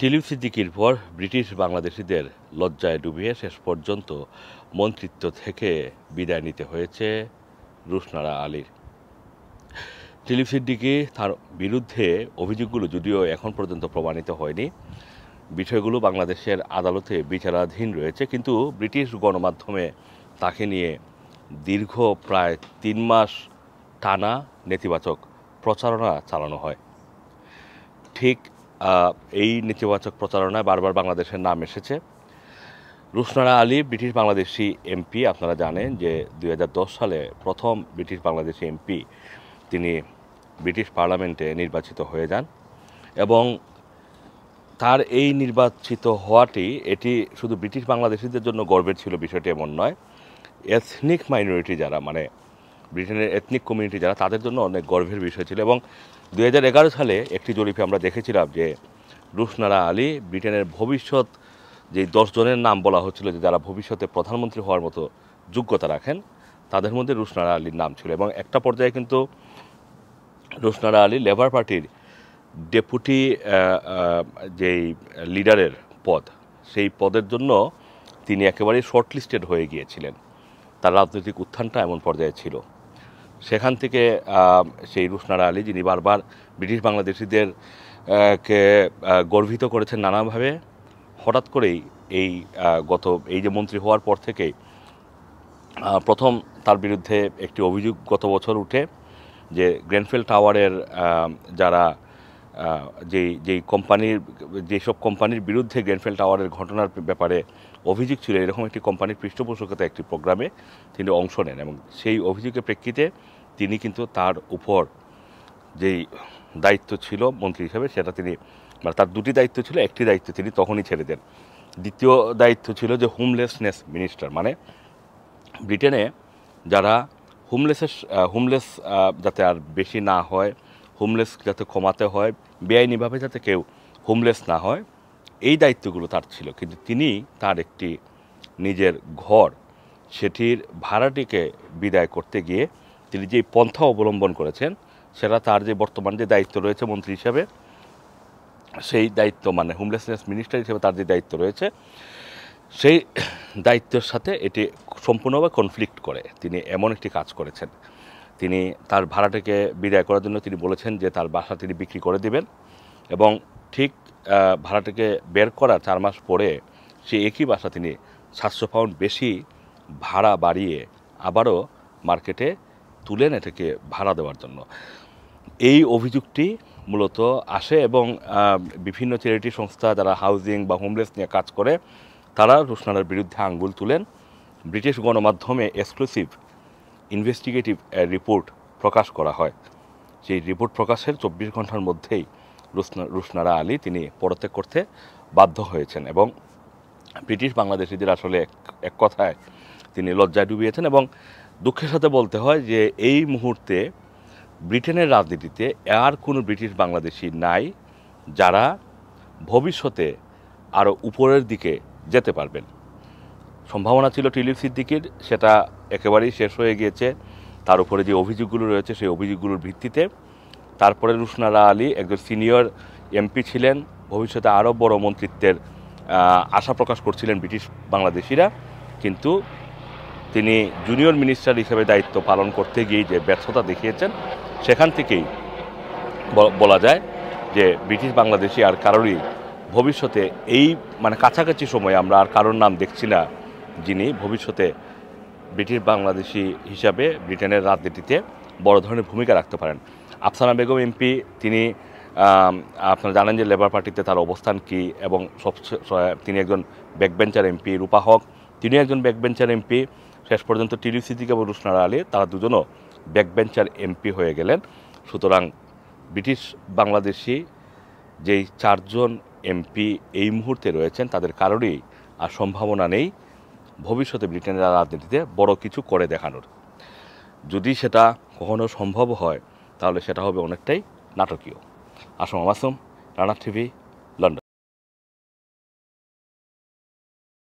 Tulip সিদ্দিকীর পর British বাংলাদেশিদের লজ্জায় ডুবিয়ে শেষ পর্যন্ত মন্ত্রিত্ব থেকে বিদায় নিতে হয়েছে রুশনারা আলীর। টিলিপ সিদ্দিকী তার বিরুদ্ধে অভিযোগগুলো যদিও এখন পর্যন্ত প্রমাণিত হয়নি, বিষয়গুলো বাংলাদেশের আদালতে বিচারাধীন রয়েছে, কিন্তু ব্রিটিশ গণমাধ্যমে তাকে নিয়ে দীর্ঘ প্রায় ৩ মাস টানা নেতিবাচক প্রচারণা চালানো হয়। ঠিক এই নেতিবাচক প্রচারণায় বারবার বাংলাদেশের নাম এসেছে। Rushnara Ali British Bangladeshi MP. আপনারা জানেন যে ২০১০ সালে প্রথম ব্রিটিশ বাংলাদেশি এমপি তিনি ব্রিটিশ পার্লামেন্টে নির্বাচিত হয়ে যান এবং তার এই নির্বাচিত হওয়াটি এটি শুধু ব্রিটিশ বাংলাদেশিদের জন্য গর্বের ছিল বিষয়টি এমন নয়, এথনিক মাইনরিটি যারা মানে ব্রিটেনের এথনিক কমিউনিটি যারা তাদের জন্য অনেক গর্বের বিষয় ছিল। এবং ২০১১ সালে একটি জরিপে আমরা দেখেছিলাম যে রুশনারা আলী ব্রিটেনের ভবিষ্যৎ যে ১০ জনের নাম বলা হচ্ছিল যে যারা ভবিষ্যতে প্রধানমন্ত্রী হওয়ার মতো যোগ্যতা রাখেন তাদের মধ্যে রুশনারা আলীর নাম ছিল। এবং একটা পর্যায়ে কিন্তু রুশনারা আলী লেবার পার্টির ডেপুটি যেই লিডারের পদ, সেই পদের জন্য তিনি একেবারেই শর্টলিস্টেড হয়ে গিয়েছিলেন। তার রাজনৈতিক উত্থানটা এমন পর্যায়ে ছিল। সেখান থেকে সেই রুশনারা আলী, যিনি বারবার ব্রিটিশ বাংলাদেশিদের কে গর্বিত করেছেন নানাভাবে, হঠাৎ করেই এই যে মন্ত্রী হওয়ার পর থেকেই প্রথম তার বিরুদ্ধে একটি অভিযোগ গত বছর উঠে যে গ্রেনফেল টাওয়ারের যারা যেসব কোম্পানির বিরুদ্ধে গ্রেনফেল টাওয়ারের ঘটনার ব্যাপারে অভিযোগ ছিল, এরকম একটি কোম্পানির পৃষ্ঠপোষকতা একটি প্রোগ্রামে তিনি অংশ নেন এবং সেই অভিযোগের প্রেক্ষিতে তিনি কিন্তু তার উপর যেই দায়িত্ব ছিল মন্ত্রী হিসেবে সেটা তিনি মানে তার দুটি দায়িত্ব ছিল, একটি দায়িত্ব তিনি তখনই ছেড়ে দেন। দ্বিতীয় দায়িত্ব ছিল যে হোমলেসনেস মিনিস্টার, মানে ব্রিটেনে যারা হোমলেস যাতে আর বেশি না হয়, হোমলেস যাতে কমাতে হয়, বেআইনিভাবে যাতে কেউ হোমলেস না হয়, এই দায়িত্বগুলো তার ছিল। কিন্তু তিনি তার একটি নিজের ঘর, সেটির ভাড়াটিকে বিদায় করতে গিয়ে তিনি যেই পন্থা অবলম্বন করেছেন সেটা তার যে বর্তমান যে দায়িত্ব রয়েছে মন্ত্রী হিসাবে, সেই দায়িত্ব মানে হোমলেসনেস মিনিস্টার হিসেবে তার যে দায়িত্ব রয়েছে সেই দায়িত্বের সাথে এটি সম্পূর্ণভাবে কনফ্লিক্ট করে তিনি এমন একটি কাজ করেছেন। তিনি তার ভাড়াটাকে বিদায় করার জন্য তিনি বলেছেন যে তার বাসা তিনি বিক্রি করে দিবেন এবং ঠিক ভাড়াটাকে বের করার ৪ মাস পরে সেই একই বাসা তিনি ৭০০ পাউন্ড বেশি ভাড়া বাড়িয়ে আবারও মার্কেটে তুলেন এটাকে ভাড়া দেওয়ার জন্য। এই অভিযোগটি মূলত আসে এবং বিভিন্ন চ্যারিটি সংস্থা যারা হাউজিং বা হোমলেস নিয়ে কাজ করে তারা রুশনারার বিরুদ্ধে আঙ্গুল তুলেন। ব্রিটিশ গণমাধ্যমে এক্সক্লুসিভ ইনভেস্টিগেটিভ রিপোর্ট প্রকাশ করা হয়। সেই রিপোর্ট প্রকাশের ২৪ ঘন্টার মধ্যেই রুশনারা আলী তিনি পদত্যাগ করতে বাধ্য হয়েছেন এবং ব্রিটিশ বাংলাদেশিদের আসলে এক কথায় তিনি লজ্জায় ডুবিয়েছেন। এবং দুঃখের সাথে বলতে হয় যে এই মুহূর্তে ব্রিটেনের রাজনীতিতে আর কোনো ব্রিটিশ বাংলাদেশি নাই যারা ভবিষ্যতে আরও উপরের দিকে যেতে পারবেন। সম্ভাবনা ছিল টিলিপ সিদ্দিকীর, সেটা একেবারেই শেষ হয়ে গিয়েছে। তার উপরে যে অভিযোগগুলো রয়েছে সেই অভিযোগগুলোর ভিত্তিতে। তারপরে রুশনারা আলী একজন সিনিয়র এমপি ছিলেন, ভবিষ্যতে আরও বড় মন্ত্রিত্বের আশা প্রকাশ করছিলেন ব্রিটিশ বাংলাদেশিরা, কিন্তু তিনি জুনিয়র মিনিস্টার হিসেবে দায়িত্ব পালন করতে গিয়ে যে ব্যর্থতা দেখিয়েছেন সেখান থেকেই বলা যায় যে ব্রিটিশ বাংলাদেশি আর কারোরই ভবিষ্যতে এই মানে কাছাকাছি সময়ে আমরা আর কারোর নাম দেখছি না যিনি ভবিষ্যতে ব্রিটিশ বাংলাদেশি হিসাবে ব্রিটেনের রাজনীতিতে বড় ধরনের ভূমিকা রাখতে পারেন। আফসানা বেগম এমপি তিনি আপনারা জানেন যে লেবার পার্টিতে তার অবস্থান কী এবং তিনি একজন ব্যাকবেঞ্চার এমপি। রূপা হক তিনি একজন ব্যাকবেঞ্চার এমপি। শেষ পর্যন্ত টিলিপ সিদ্দিক এবং রুশনারা আলী তারা দুজনও ব্যাকবেঞ্চার এমপি হয়ে গেলেন। সুতরাং ব্রিটিশ বাংলাদেশি যেই ৪ জন এমপি এই মুহূর্তে রয়েছেন তাদের কারোরই আর সম্ভাবনা নেই ভবিষ্যতে ব্রিটেনের রাজনীতিতে বড় কিছু করে দেখানোর। যদি সেটা কখনো সম্ভব হয় তাহলে সেটা হবে অনেকটাই নাটকীয়। আসম মাসুম, রানা টিভি।